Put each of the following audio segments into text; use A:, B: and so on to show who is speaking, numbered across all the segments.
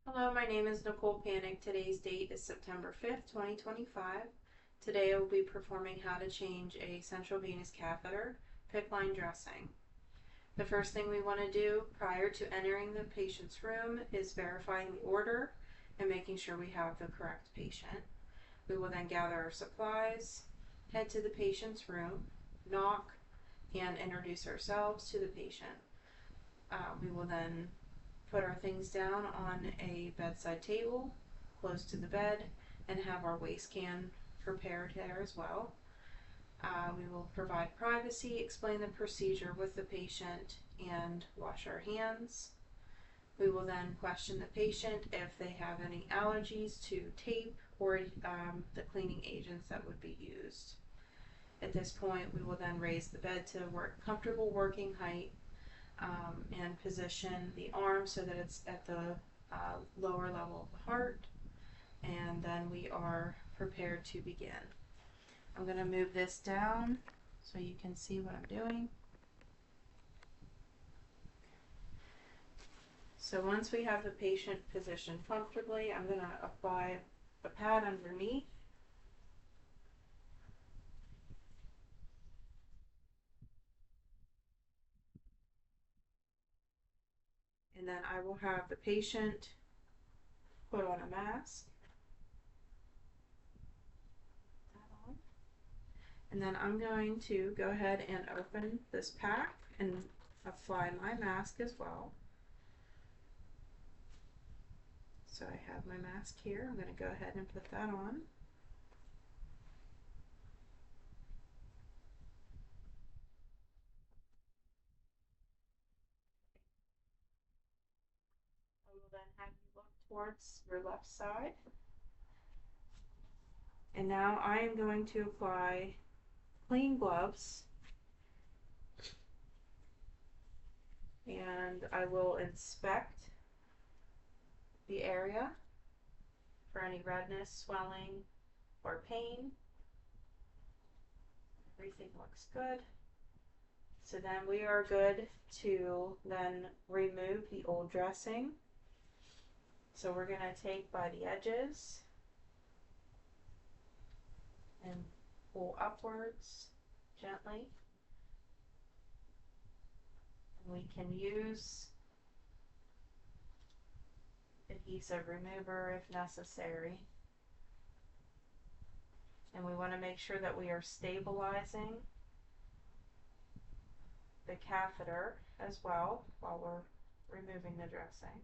A: Hello, my name is Nicole Panek. Today's date is September 5th, 2025. Today I will be performing how to change a central venous catheter, PICC line dressing. The first thing we want to do prior to entering the patient's room is verifying the order and making sure we have the correct patient. We will then gather our supplies, head to the patient's room, knock, and introduce ourselves to the patient. We will then put our things down on a bedside table close to the bed and have our waste can prepared there as well. We will provide privacy, explain the procedure with the patient, and wash our hands. We will then question the patient if they have any allergies to tape or the cleaning agents that would be used. At this point, we will then raise the bed to comfortable working height and position the arm so that it's at the lower level of the heart, and then we are prepared to begin. I'm going to move this down so you can see what I'm doing. So once we have the patient positioned comfortably, I'm going to apply a pad underneath. And then I will have the patient put on a mask. And then I'm going to go ahead and open this pack and apply my mask as well. So I have my mask here. I'm going to go ahead and put that on. I will then have you look towards your left side. And now I am going to apply clean gloves. And I will inspect the area for any redness, swelling, or pain. Everything looks good. So then we are good to then remove the old dressing. So we're going to take by the edges and pull upwards gently. And we can use adhesive remover if necessary. And we want to make sure that we are stabilizing the catheter as well while we're removing the dressing.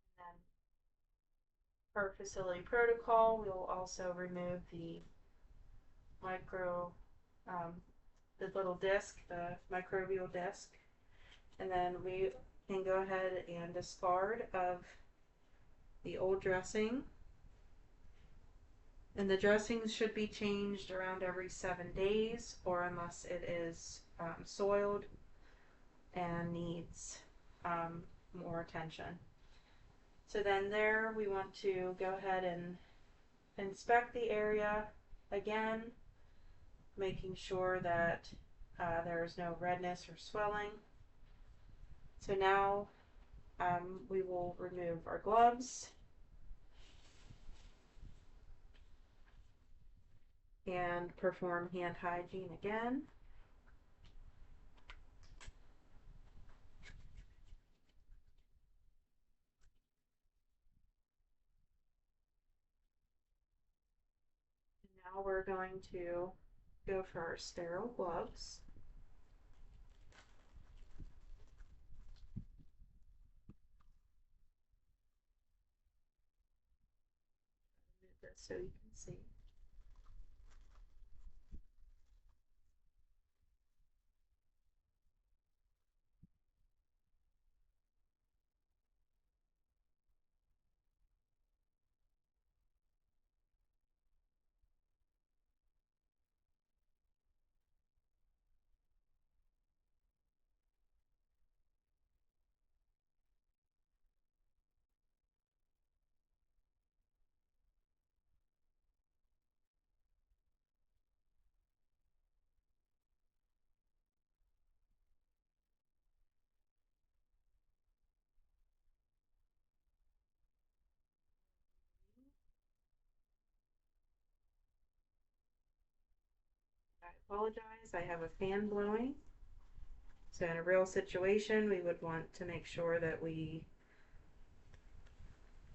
A: And then per facility protocol, we will also remove the the little disc, the microbial disc, and then we can go ahead and discard of the old dressing. And the dressings should be changed around every 7 days, or unless it is soiled and needs more attention. So then there we want to go ahead and inspect the area again, making sure that there is no redness or swelling. So now we will remove our gloves and perform hand hygiene again. Now we're going to go for our sterile gloves. Move this so you can see. Apologize, I have a fan blowing. So in a real situation, we would want to make sure that we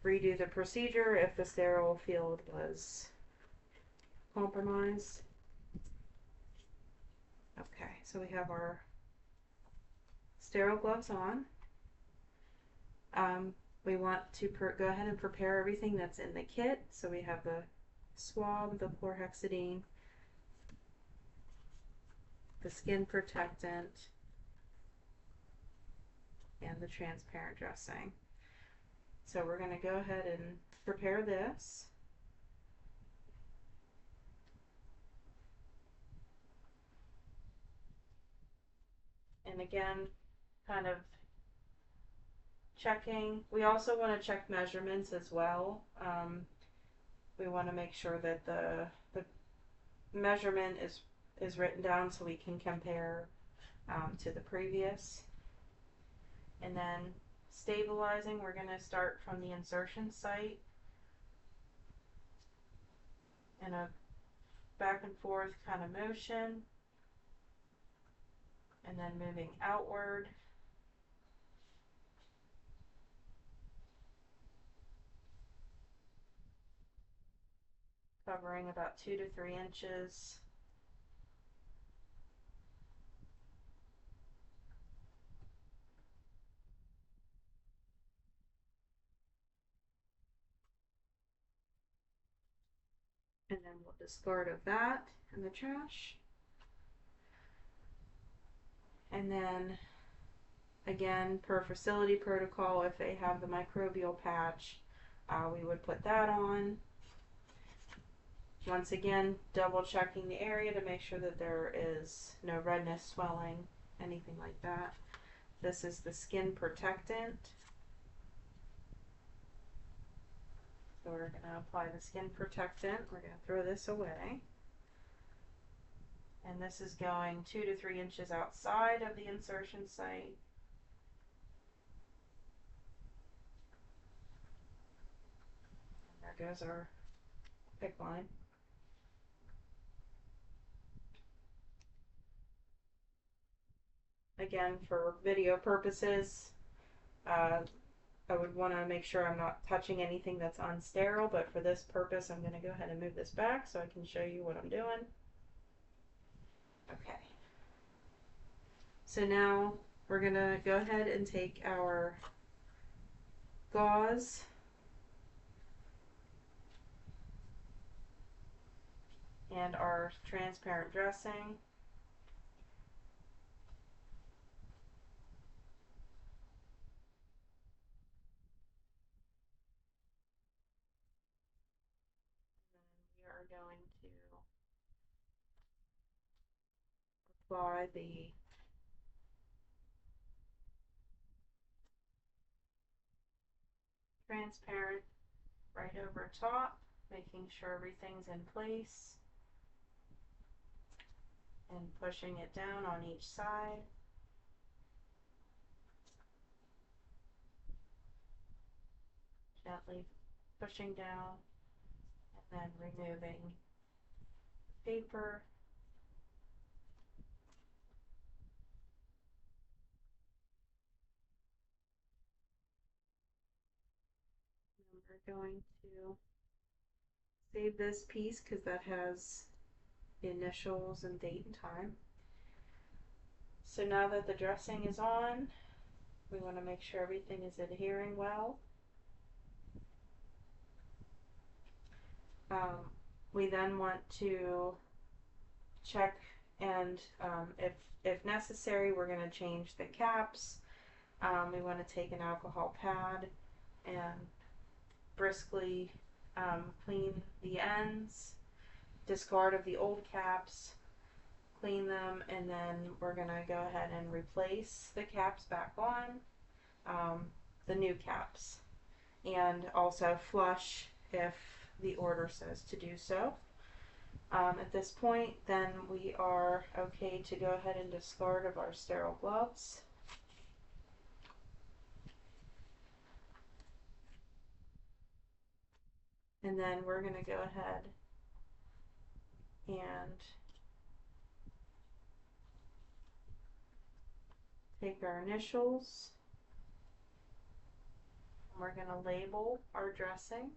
A: redo the procedure if the sterile field was compromised. Okay, so we have our sterile gloves on. We want to go ahead and prepare everything that's in the kit. So we have the swab, the chlorhexidine, the skin protectant, and the transparent dressing. So we're going to go ahead and prepare this. And again, kind of checking. We also want to check measurements as well. We want to make sure that the measurement is written down so we can compare to the previous. And then stabilizing, we're going to start from the insertion site in a back and forth kind of motion, and then moving outward. Covering about 2 to 3 inches. And then we'll discard of that in the trash. And then again, per facility protocol, if they have the microbial patch, we would put that on. Once again, double checking the area to make sure that there is no redness, swelling, anything like that. This is the skin protectant. So we're going to apply the skin protectant. We're going to throw this away. And this is going 2 to 3 inches outside of the insertion site. And there goes our PICC line. Again, for video purposes, I would want to make sure I'm not touching anything that's unsterile, but for this purpose, I'm going to go ahead and move this back so I can show you what I'm doing. Okay. So now we're going to go ahead and take our gauze and our transparent dressing. We are going to apply the transparent right over top, making sure everything's in place and pushing it down on each side. Gently pushing down and then removing the paper. And we're going to save this piece because that has the initials and date and time. So now that the dressing is on, we want to make sure everything is adhering well. We then want to check, and if necessary, we're going to change the caps. We want to take an alcohol pad and briskly clean the ends, discard of the old caps, clean them, and then we're going to go ahead and replace the caps back on, the new caps, and also flush if the order says to do so. At this point, then we are okay to go ahead and discard of our sterile gloves. And then we're going to go ahead and Take our initials. We're going to label our dressing.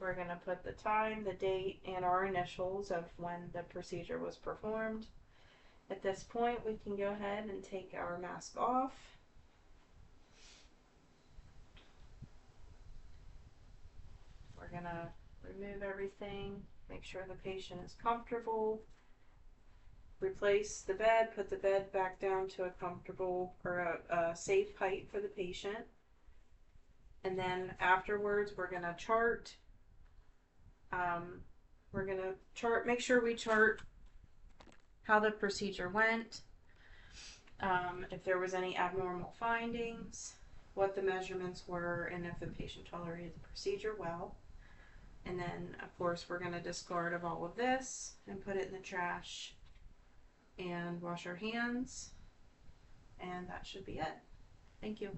A: We're going to put the time, the date, and our initials of when the procedure was performed. At this point, we can go ahead and take our mask off. We're going to remove everything, make sure the patient is comfortable. Replace the bed, put the bed back down to a comfortable or a safe height for the patient. And then afterwards, we're going to chart. Make sure we chart how the procedure went, if there was any abnormal findings, what the measurements were, and if the patient tolerated the procedure well. And then, of course, we're going to discard of all of this and put it in the trash and wash our hands, and that should be it. Thank you.